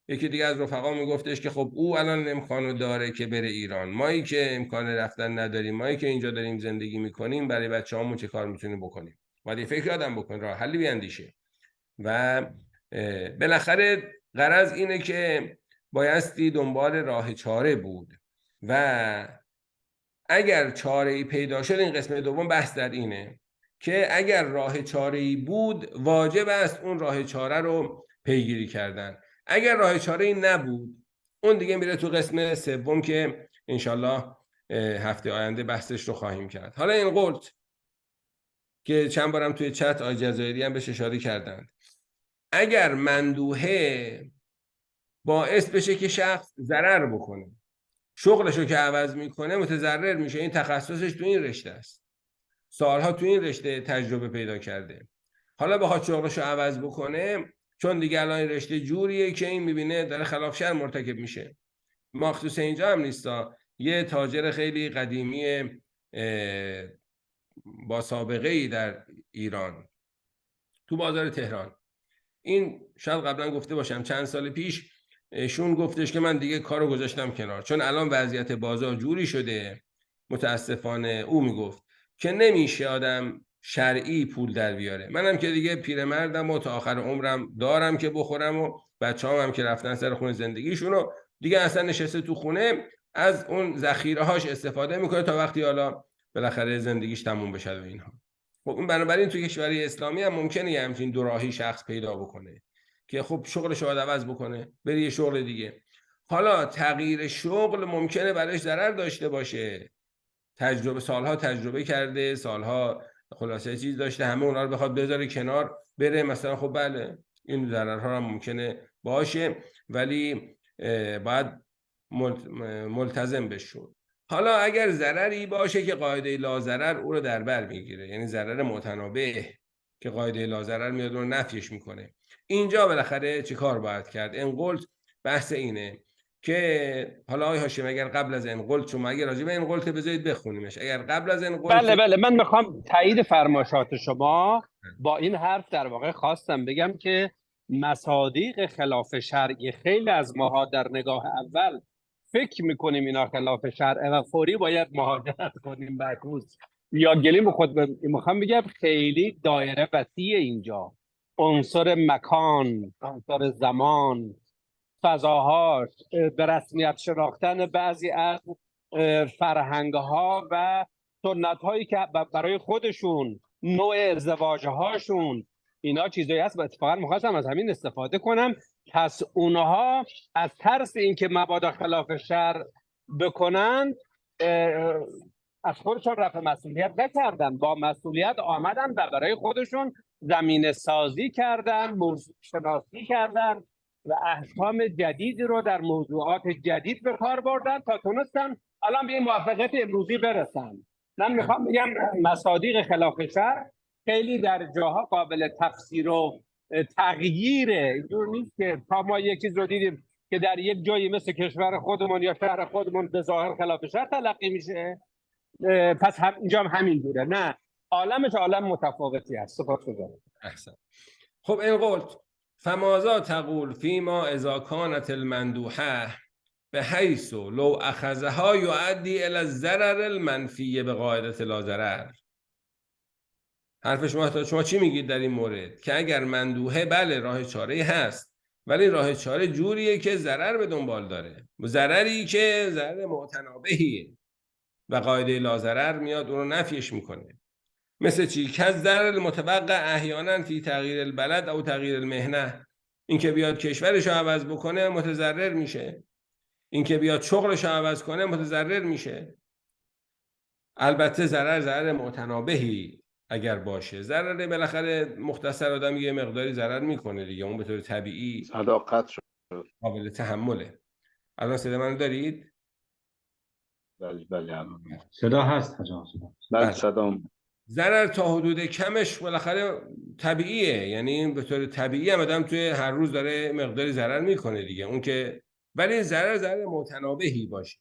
یکی دیگه از رفقا میگفتش که خب او الان امکانو داره که بره ایران، مایی که امکان رفتن نداریم، مایی که اینجا داریم زندگی میکنیم، برای بچه‌هامون چه کار میتونیم بکنیم؟ باید یه فکر آدم بکنه، راه حلی بیاندیشه. و بالاخره غرض اینه که بایستی دنبال راه چاره بود و اگر چاره‌ای پیدا شد، این قسمت دوم بحث در اینه که اگر راه چاره‌ای بود واجب است اون راه چاره رو پیگیری کردن. اگر راه چاره‌ای نبود اون دیگه میره تو قسم سوم که انشالله هفته آینده بحثش رو خواهیم کرد. حالا این قلت که چند بارم توی چت آقای جزایری هم بهش اشاره کردند، اگر مندوحه باعث بشه که شخص ضرر بکنه، شغلشو که عوض میکنه متضرر میشه، این تخصصش تو این رشته است، سالها تو این رشته تجربه پیدا کرده، حالا بخواد شغلشو عوض بکنه چون دیگه الان این رشته جوریه که این میبینه داره خلاف شرع مرتکب میشه. مخصوص اینجا هم نیستا، یه تاجر خیلی قدیمی با سابقه ای در ایران تو بازار تهران، این شاید قبلا گفته باشم چند سال پیش شون گفتش که من دیگه کارو گذاشتم کنار چون الان وضعیت بازار جوری شده، متاسفانه او میگفت که نمیشه آدم شرعی پول در بیاره، منم که دیگه پیرمردم و تا آخر عمرم دارم که بخورم و بچه‌هام هم که رفتن سر خونه زندگیشون دیگه اصلا نشسته تو خونه از اون ذخیره هاش استفاده میکنه تا وقتی حالا بالاخره زندگیش تموم بشه و اینها. خب بنابراین تو کشوری اسلامی هم ممکنه یه همچین دوراهی شخص پیدا بکنه که خب شغلش رو عوض بکنه بره یه شغل دیگه. حالا تغییر شغل ممکنه برایش ضرر داشته باشه، سالها تجربه کرده، سالها خلاصه چیز داشته، همه اونا رو بخواد بذاره کنار بره مثلا، خب بله این ضررها هم ممکنه باشه، ولی باید ملتزم بشه. حالا اگر ضرری باشه که قاعده لا ضرر او رو در بر میگیره، یعنی ضرر متنابه که قاعده لا ضرر میاد رو نفیش میکنه، اینجا بالاخره چه کار باید کرد؟ این قلت بحث اینه که حالا آقای هاشم اگر قبل از این قلت، شما اگر راجع به این قلت بذارید بخونیمش، اگر قبل از این قلت بله من میخوام تایید فرمایشات شما با این حرف در واقع خواستم بگم که مصادیق خلاف شرعی خیلی از ماها در نگاه اول فکر میکنیم اینا خلاف شرعه و فوری باید مهاجرت کنیم معکوس یا گلیم به خود. میخوام بگم خیلی دایره وسیع اینجا، عنصر مکان، عنصر زمان، فضاهاش، به رسمیت شناختن بعضی از فرهنگ‌ها و سنت‌هایی که برای خودشون، نوع ازدواج‌هاشون، اینا چیزایی هست. و اتفاقا می‌خواستم از همین استفاده کنم، پس اونها از ترس اینکه مبادا خلاف شرع بکنند از خودشون رفع مسئولیت نکردن، با مسئولیت آمدن و برای خودشون زمینه سازی کردن، موضوع شناسی کردن و احکام جدیدی رو در موضوعات جدید به کار بردن تا تونستن الان به این موفقیت امروزی برسن. من میخوام بگم مصادیق خلاف شرع خیلی در جاها قابل تفسیر و تغییره. اینجور نیست که تا ما یک چیز رو دیدیم که در یک جایی مثل کشور خودمون یا شهر خودمون به ظاهر خلاف شرع تلقی میشه پس اینجا هم همین جوره. نه، عالمش عالم متفاوتی است. سپاسگزارم. احسن. خب این قلت فماذا تقول فيما اذا كانت المندوحه بحيث لو اخذها يؤدي الى الضرر المنفی بقاعده لا ضرر. حرف شما چی میگید در این مورد؟ که اگر مندوحه بله راه چاره‌ای هست، ولی راه چاره جوریه که ضرر به دنبال داره، ضرری که ضرر معتنابهیه و قاعده لا ضرر میاد اون رو نفیش میکنه. مثل چی؟ که از ضرر المتوقع احیانا فی تغییر البلد او تغییر المهنه. این که بیاد کشورش رو عوض بکنه متضرر میشه، این که بیاد شغلش رو عوض کنه متضرر میشه. البته ضرر متنابهی اگر باشه، ضرر بالاخره مختصر آدم یه مقداری ضرر میکنه دیگه، اون به طور طبیعی صداقت شد. قابل تحمله. الان صدا من دارید؟ بله الان صدا هست حاج آقا. بله صدا. ضرر تا حدود کمش بالاخره طبیعیه، یعنی به طور طبیعی هم آدم توی هر روز داره مقداری ضرر میکنه دیگه، اون که ولی ضرر متنابهی باشه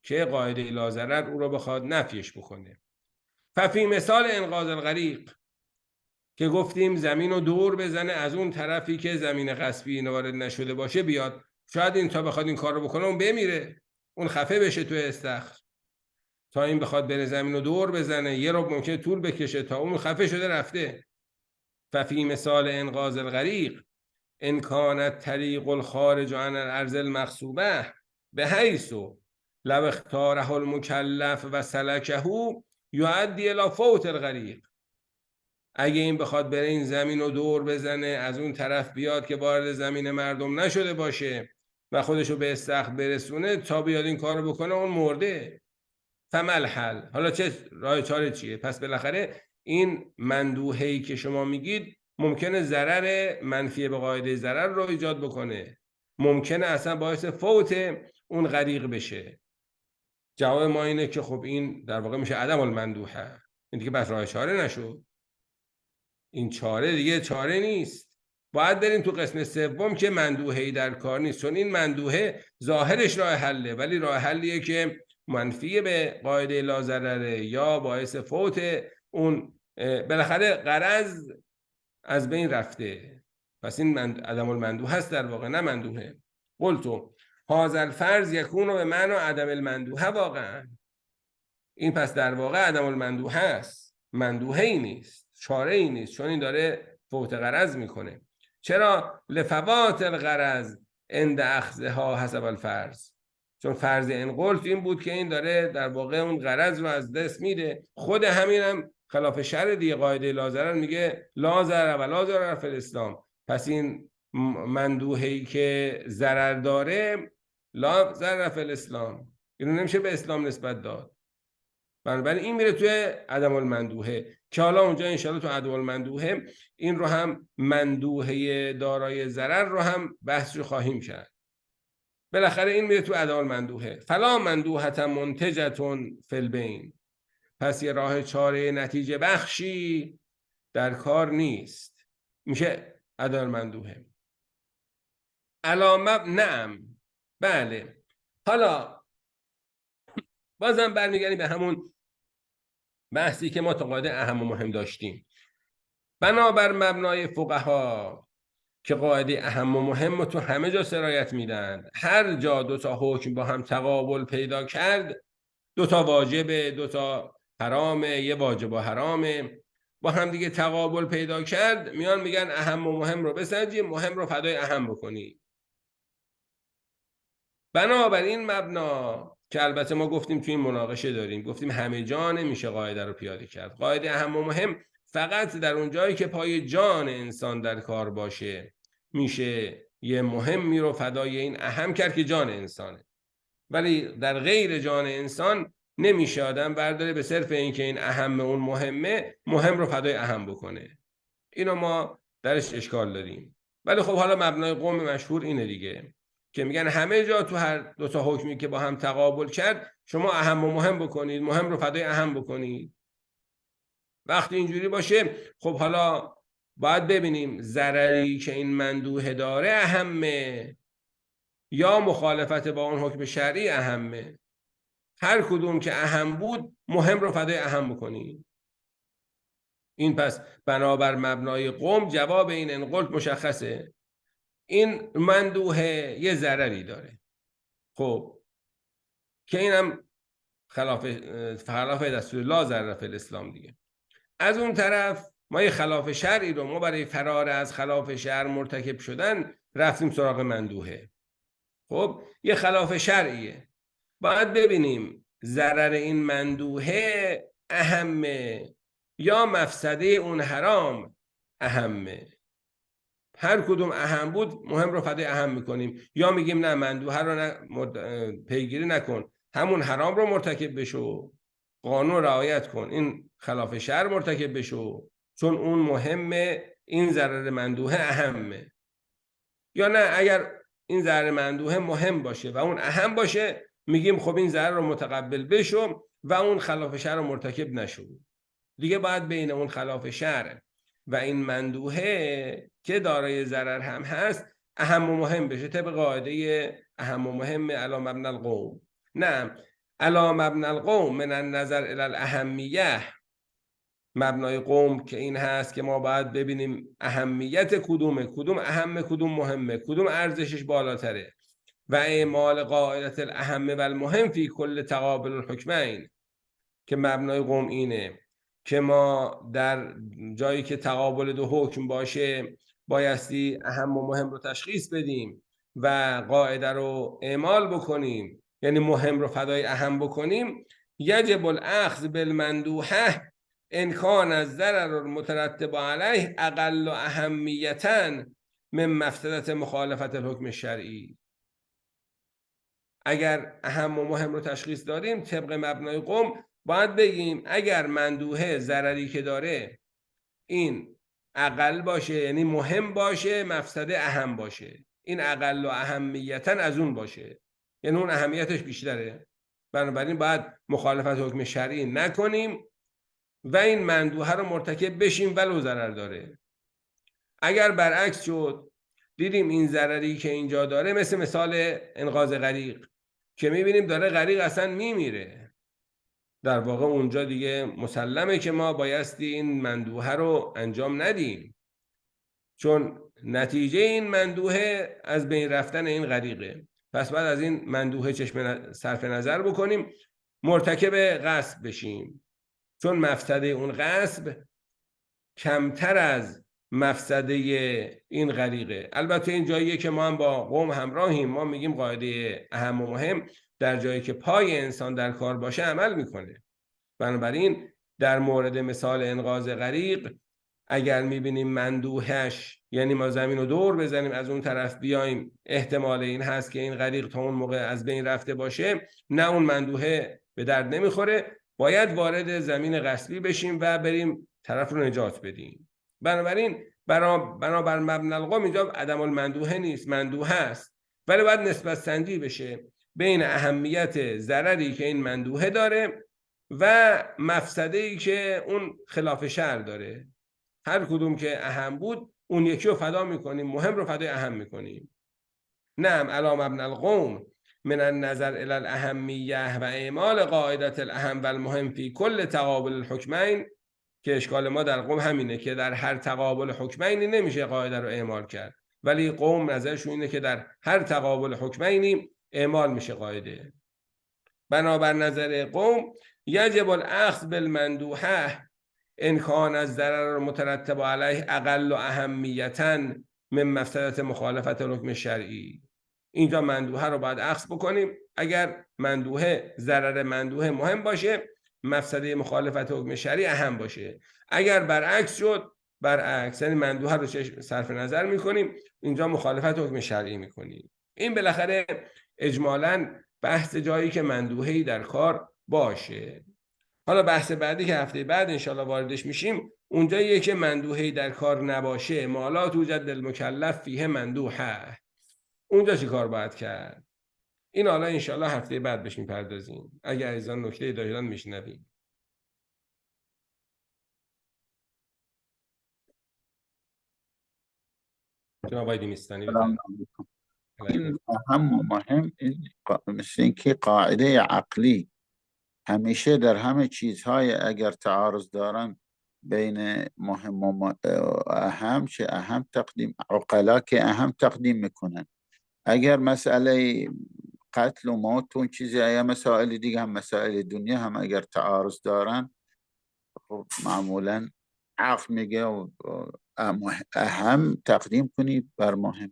که قاعده لا ضرر او رو بخواد نفیش بکنه. ففی مثال انقاذ الغریق که گفتیم زمین رو دور بزنه از اون طرفی که زمین غصبی وارد نشده باشه بیاد، شاید این تا بخواد این کار رو بکنه اون بمیره، اون خفه بشه توی استخر، تا این بخواد بره زمین رو دور بزنه یه رو ممکنه طول بکشه تا اون خفه شده رفته. ففی مثال انقاذ الغریق ان کان الطریق الخارج عن الارض المغصوبه بحیث لو اختاره المکلف و سلکه یؤدی الی فوت الغریق. اگه این بخواد بره این زمین رو دور بزنه از اون طرف بیاد که وارد زمین مردم نشده باشه و خودشو به استخر برسونه تا بیاد این کارو بکنه اون مرده. فمل حل، حالا چه راه چاره چیه؟ پس بالاخره این مندوحه‌ای که شما میگید ممکنه ضرر منفی به قاعده ضرر رو ایجاد بکنه، ممکنه اصلا باعث فوت اون غریق بشه. جواب ما اینه که خب این در واقع میشه عدم المندوحه، این دیگه بس راه چاره نشد، این چاره دیگه چاره نیست. باید بریم تو قسم سوم که مندوحه‌ای در کار نیست، چون این مندوحه ظاهرش راه حله ولی راه حلیه که منفی به قاعده لا ضرره یا باعث فوت اون بالاخره غرض از بین رفته. پس این عدم المندوحه هست در واقع، نه مندوحه. قلتو هذا الفرض یکون به معنی عدم المندوحه واقعا. این پس در واقع عدم المندوحه است، مندوحه ای نیست، چاره ای نیست، چون این داره فوت غرض میکنه. چرا؟ لفوات الغرض عند اخذها حسب الفرض، چون فرض این قلت این بود که این داره در واقع اون غرض رو از دست میده. خود همین هم خلاف شرع دیگه، قاعده لا ضرر میگه لا ضرر و لا ضرر فی الاسلام. پس این مندوحه‌ای که ضرر داره لا ضرر فی الاسلام، اینو نمیشه به اسلام نسبت داد. بنابراین این میره توی عدم المندوحه که حالا اونجا انشاءالله تو عدم المندوحه این رو هم مندوحه دارای ضرر رو هم بحث رو خواهیم کرد. بالاخره این میره تو عدم المندوحه. فلا مندوحه منتجه فی البین، پس یه راه چاره نتیجه بخشی در کار نیست، میشه عدم المندوحه. علامه نعم، بله. حالا بازم برمیگردیم به همون بحثی که ما تا قاعده اهم و مهم داشتیم. بنابر مبنای فقها که قاعده اهم و مهم رو تو همه جا سرایت میدن، هر جا دو تا حکم با هم تقابل پیدا کرد، دو تا واجبه، دو تا حرامه، یه واجب و حرامه، با هم دیگه تقابل پیدا کرد، میان میگن اهم و مهم رو بسنجی، مهم رو فدای اهم بکنی. بنابراین مبنا که البته ما گفتیم توی این مناقشه داریم، گفتیم همه جا نمیشه قاعده رو پیاده کرد. قاعده اهم و مهم فقط در اون جایی که پای جان انسان در کار باشه میشه یه مهمی رو فدای این اهم کرد که جان انسانه. ولی در غیر جان انسان نمیشه آدم برداره به صرف اینکه این اهم اون مهمه، مهم رو فدای اهم بکنه. اینو ما درش اشکال داریم. ولی خب حالا مبنای قوم مشهور اینه دیگه، که میگن همه جا تو هر دو تا حکمی که با هم تقابل کرد شما اهم و مهم بکنید، مهم رو فدای اهم بکنید. وقتی اینجوری باشه خب حالا باید ببینیم ضرری که این مندوحه داره اهمه یا مخالفت با اون حکم شرعی اهمه. هر کدوم که اهم بود مهم رو فدای اهم بکنید. این پس بنابر مبنای قوم جواب این انقلت مشخصه. این مندوحه یه ضرری داره، خب که اینم خلاف دستور لا ضرر فی الاسلام دیگه. از اون طرف ما یه خلاف شرعی رو ما برای فرار از خلاف شرع مرتکب شدن رفتیم سراغ مندوحه. خب یه خلاف شرعیه، باید ببینیم ضرر این مندوحه اهمه یا مفسده اون حرام اهمه. هر کدوم اهم بود مهم رو فدای اهم میکنیم، یا میگیم نه مندوحه رو پیگیری نکن، همون حرام رو مرتکب بشو، قانون رعایت کن، این خلاف شرع مرتکب بشو چون اون مهمه، این ضرر مندوحه اهمه. یا نه اگر این ضرر مندوحه مهم باشه و اون اهم باشه میگیم خب این ضرر رو متقبل بشو و اون خلاف شرع رو مرتکب نشو. دیگه باید بین اون خلاف شرع و این مندوحه که دارای ضرر هم هست اهم و مهم بشه طبق قاعده اهم و مهم علی مبنی القوم. نه علی مبنی القوم من النظر الی الاهمیه. مبنای قوم که این هست که ما باید ببینیم اهمیت کدوم اهم، کدوم مهمه، کدوم ارزشش بالاتره و اعمال قاعده الاهم و المهم فی کل تقابل الحکمین، که مبنای قوم اینه که ما در جایی که تقابل دو حکم باشه بایستی اهم و مهم رو تشخیص بدیم و قاعده رو اعمال بکنیم، یعنی مهم رو فدای اهم بکنیم. یجب الاخذ بالمندوحه ان کان الضرر المترتب علیه اقل اهمیتا من مفسدة مخالفت الحکم شرعی. اگر اهم و مهم رو تشخیص دادیم طبق مبنای قوم باید بگیم اگر مندوحه ضرری که داره این اقل باشه، یعنی مهم باشه، مفسده اهم باشه، این اقل و اهمیتا از اون باشه، یعنی اون اهمیتش بیشتره، بنابراین باید مخالفت حکم شرعی نکنیم و این مندوحه رو مرتکب بشیم ولو ضرر داره. اگر برعکس شد دیدیم این ضرری که اینجا داره مثل مثال انقاذ غریق که میبینیم داره غریق اصلا میمیره، در واقع اونجا دیگه مسلمه که ما بایستی این مندوحه رو انجام ندیم چون نتیجه این مندوحه از بین رفتن این غریقه. پس بعد از این مندوحه صرف نظر بکنیم، مرتکب غصب بشیم چون مفسده اون غصب کمتر از مفسده این غریقه. البته این جاییه که ما هم با قوم همراهیم، ما میگیم قاعده اهم و مهم در جایی که پای انسان در کار باشه عمل میکنه. بنابراین در مورد مثال انقاذ غریق اگر میبینیم مندوحش، یعنی ما زمین رو دور بزنیم از اون طرف بیایم، احتمال این هست که این غریق تا اون موقع از بین رفته باشه، نه اون مندوحه به درد نمیخوره، باید وارد زمین غصبی بشیم و بریم طرف رو نجات بدیم. بنابراین بنابر مبنی القوم اینجا عدم المندوحه نیست، مندوحه است، ولی باید نسبت سنجی بشه بین اهمیت ضرری که این مندوحه داره و مفسده‌ای که اون خلاف شرع داره. هر کدوم که اهم بود اون یکی رو فدا میکنیم، مهم رو فدای اهم میکنیم. نعم علی مبنی القوم من النظر الی الاهمیه و اعمال قاعده الاهم و المهم فی کل تقابل الحکمین، که اشکال ما در قوم همینه که در هر تقابل حکمینی نمیشه قاعده رو اعمال کرد، ولی قوم نظرشون اینه که در هر تقابل حکمینی اعمال میشه قاعده. بنابر نظر قوم یجب الاخذ بالمندوحه ان کان الضرر المترتب علیه اقل اهمیتا من مفسدة مخالفت الحکم شرعی. اینجا مندوحه رو باید اخذ بکنیم اگر مندوحه ضرر مندوحه مهم باشه، مفسده مخالفت حکم شرعی اهم باشه. اگر برعکس شد، برعکس، یعنی مندوحه رو صرف نظر میکنیم، اینجا مخالفت حکم شرعی میکنیم. این بالاخره اجمالاً بحث جایی که مندوحه‌ای در کار باشه. حالا بحث بعدی که هفته بعد انشالله واردش میشیم اونجاییه که مندوحه‌ای در کار نباشه، ما لا توجد للمکلف فیه مندوحه، اونجا چی کار باید کرد؟ این حالا انشالله هفته بعد بهش میپردازیم. اگه عزیزان نکته داشتن میشنویم. جناب آقای دیمیستانی سلام بفرمایید. علیکم. این اهم و مهم مثل اینکه قاعده عقلی همیشه در همه چیزهای اگر تعارض دارن بین مهم و اهم، چه اهم تقدیم، عقلا که اهم تقدیم میکنن. اگر مسئله قتل و موت و اون چیزی یا مسائل دیگه هم مسائل دنیا هم اگر تعارض دارن، خب معمولا عقل میگه و اهم تقدیم کنی بر مهم.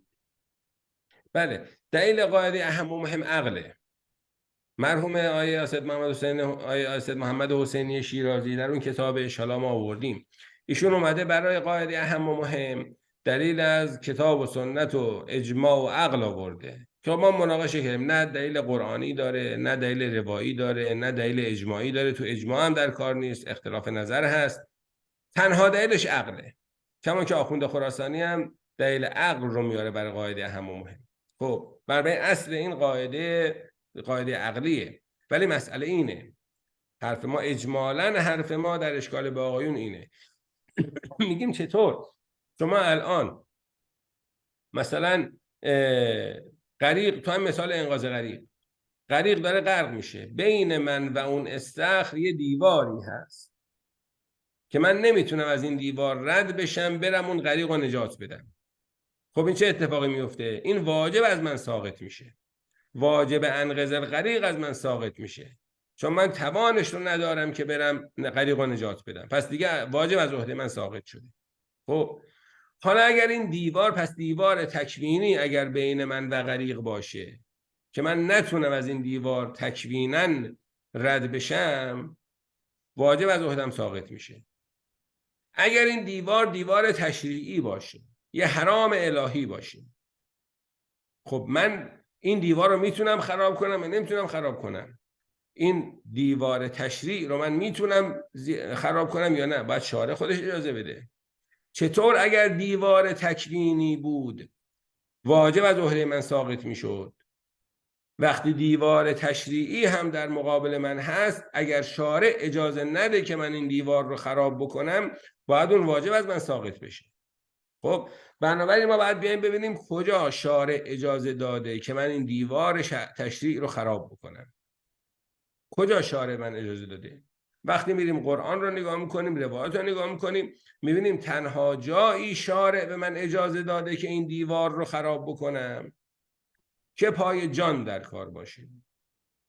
بله، دلیل قاعده اهم و مهم عقله. مرحوم آیه اسد محمد حسینی شیرازی در اون کتاب اشالا ما آوردیم، ایشون اومده برای قاعده اهم و مهم دلیل از کتاب و سنت و اجماع و عقل آورده که ما مناقشه کردیم. نه دلیل قرآنی داره، نه دلیل روایی داره، نه دلیل اجماعی داره. تو اجماع هم در کار نیست، اختلاف نظر هست. تنها دلیلش عقله. کما که آخوند خراسانی هم دلیل عقل رو میاره برای قاعده اهم و مهم. خب برای اصل این قاعده عقلیه، ولی مسئله اینه، حرف ما اجمالاً حرف ما در اشکال به آقایون اینه میگیم چطور شما الان مثلا غریق، تو هم مثال انقاذ غریق داره غرق میشه، بین من و اون استخر یه دیواری هست که من نمیتونم از این دیوار رد بشم برم اون غریق رو نجات بدم. خب این چه اتفاقی میفته؟ این واجب از من ساقط میشه، واجب انقذ الغریق از من ساقط میشه، چون من توانش رو ندارم که برم غریق رو نجات بدم، پس دیگه واجب از عهده من ساقط شده. خب حالا اگر این دیوار، پس دیوار تکوینی اگر بین من و غریق باشه که من نتونم از این دیوار تکویناً رد بشم، واجب از عهدم ساقط میشه. اگر این دیوار تشریعی باشه، یه حرام الهی باشه، خب من این دیوار رو میتونم خراب کنم و نمیتونم خراب کنم؟ این دیوار تشریع رو من میتونم خراب کنم یا نه؟ باید شارع خودش اجازه بده. چطور اگر دیوار تکوینی بود واجب از عهده من ساقط میشد، وقتی دیوار تشریعی هم در مقابل من هست اگر شارع اجازه نده که من این دیوار رو خراب بکنم باید اون واجب از من ساقط بشه؟ خب بنابراین ما باید بیایم ببینیم کجا شارع اجازه داده که من این دیوار تشریع رو خراب بکنم، کجا شارع من اجازه داده. وقتی میریم قرآن رو نگاه میکنیم، روایات رو نگاه میکنیم، میبینیم تنها جایی شارع به من اجازه داده که این دیوار رو خراب بکنم که پای جان در کار باشه.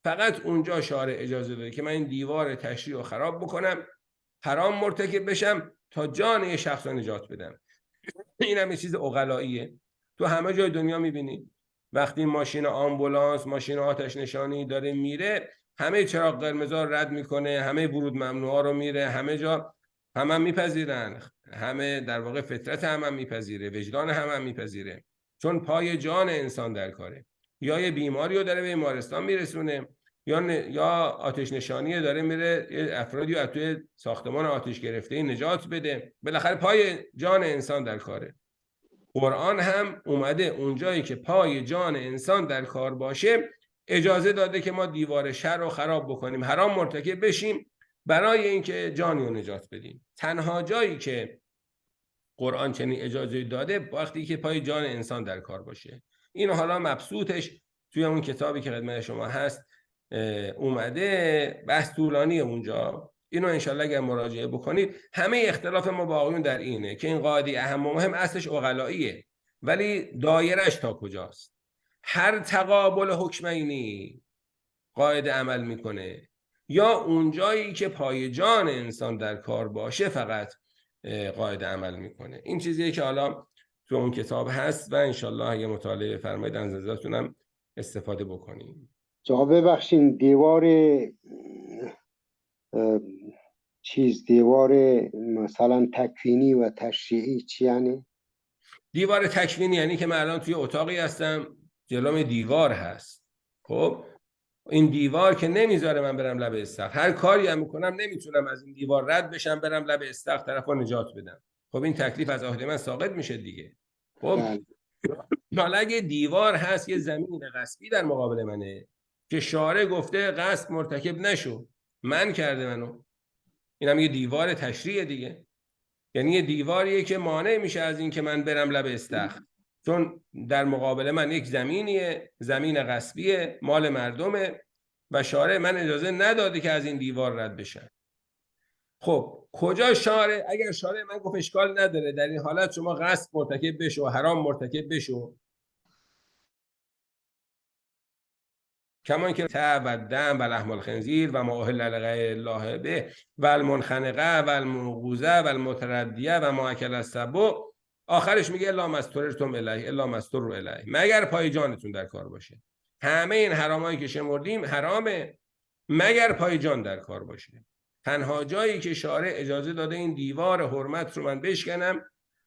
فقط اونجا شارع اجازه داده که من این دیوار تشریع رو خراب بکنم، حرام مرتکب بشم تا جان یه شخص رو نجات بدم. این هم یه چیز عقلاییه، تو همه جای دنیا میبینید وقتی ماشین آمبولانس، ماشین آتش نشانی داره میره، همه چراغ قرمزا رد میکنه، همه ورود ممنوعا رو میره، همه جا هم میپذیرن، همه در واقع فطرت هم میپذیره، وجدان هم میپذیره، چون پای جان انسان در کاره. یا یه بیماری رو داره به بیمارستان میرسونه، یا آتش نشانی داره میره افرادی از توی ساختمان آتش گرفته نجات بده، بالاخره پای جان انسان در کاره. قرآن هم اومده اونجایی که پای جان انسان در کار باشه اجازه داده که ما دیوار شر رو خراب بکنیم، حرام مرتکب بشیم برای اینکه جانی رو نجات بدیم. تنها جایی که قرآن چنین اجازه داده وقتی که پای جان انسان در کار باشه. این حالا مبسوطش توی اون کتابی که خدمت شما هست اومده، بحث طولانی اونجا، اینو انشالله اگر مراجعه بکنید. همه اختلاف ما با آقایون در اینه که این قاعده اهم و مهم اصلش عقلاییه، ولی دایرش تا کجاست؟ هر تقابل حکمینی قاعده عمل میکنه یا اونجایی که پای جان انسان در کار باشه فقط قاعده عمل میکنه؟ این چیزیه که حالا تو اون کتاب هست و انشالله اگه مطالعه فرمایید از نظرتونم استفاده بکنیم. جا ببخشین، دیوار دیوار مثلا تکوینی و تشریعی چی یعنی؟ دیوار تکوینی یعنی که من الان توی اتاقی هستم، جلوم دیوار هست، خب این دیوار که نمیذاره من برم لب استخر، هر کاری هم میکنم نمیتونم از این دیوار رد بشم برم لب استخر طرفو نجات بدم. خب این تکلیف از عهده من ساقط میشه دیگه. خب بله. حالا اگه دیوار هست، یه زمین غصبی در مقابل منه که شارع گفته غصب مرتکب نشو، من کرده منو، اینم یه دیوار تشریع دیگه. یعنی یه دیواریه که مانع میشه از این که من برم لب استخر، چون در مقابل من یک زمینیه، زمین غصبیه، مال مردمه و شارع من اجازه نداده که از این دیوار رد بشم. خب کجا شارع؟ اگر شارع من گفت اشکال نداره در این حالت شما غصب مرتکب بشو، حرام مرتکب بشو، کما اینکه و دم و لحم الخنزیر و ما اهل لغیر الله به و المنخنقه و الموقوذه و المتردیه و ما اکل السبع، آخرش میگه الا ما اضطررتم الیه الا ما اضطروا الیه، مگر پای جانتون در کار باشه. همه این حرامایی که شمردیم حرامه مگر پای جان در کار باشه. تنها جایی که شارع اجازه داده این دیوار حرمت رو من بشکنم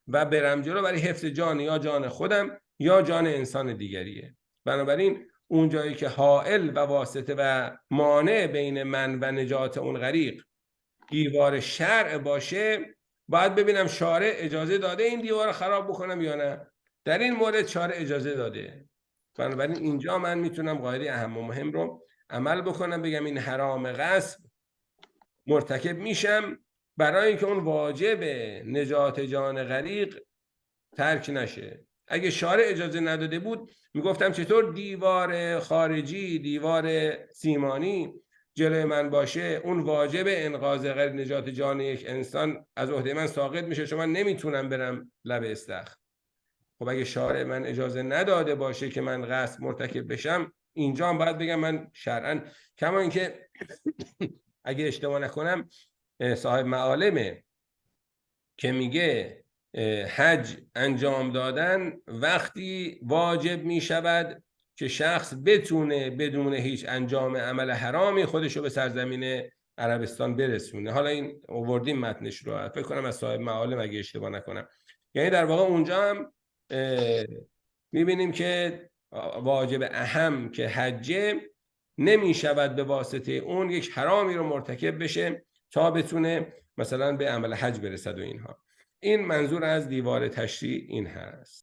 و برم جلو برای حفظ جان یا جان خودم یا جان انسان دیگریه. بنابراین اون جایی که حائل و واسطه و مانع بین من و نجات اون غریق دیوار شرع باشه، باید ببینم شارع اجازه داده این دیوار خراب بکنم یا نه. در این مورد شارع اجازه داده، بنابراین اینجا من میتونم قاعده اهم و مهم رو عمل بکنم، بگم این حرام غصب مرتکب میشم برای اینکه اون واجب نجات جان غریق ترک نشه. اگه شارع اجازه نداده بود میگفتم چطور دیوار خارجی، دیوار سیمانی جلوی من باشه، اون واجب انقاذ غیر نجات جان یک انسان از عهده من ساقط میشه، چون من نمیتونم برم لب استخر. خب اگه شارع من اجازه نداده باشه که من غصب مرتکب بشم، اینجا هم باید بگم من شرعاً، کما اینکه اگه اشتباه نکنم صاحب معالمه که میگه حج انجام دادن وقتی واجب می شود که شخص بتونه بدون هیچ انجام عمل حرامی خودشو به سرزمین عربستان برسونه. حالا این آوردیم متنش رو، فکر کنم از صاحب معالم اگه اشتباه نکنم. یعنی در واقع اونجا هم میبینیم که واجب اهم که حجه نمی شود به واسطه اون یک حرامی رو مرتکب بشه تا بتونه مثلا به عمل حج برسد و اینها. این منظور از دیوار تشریع این هست.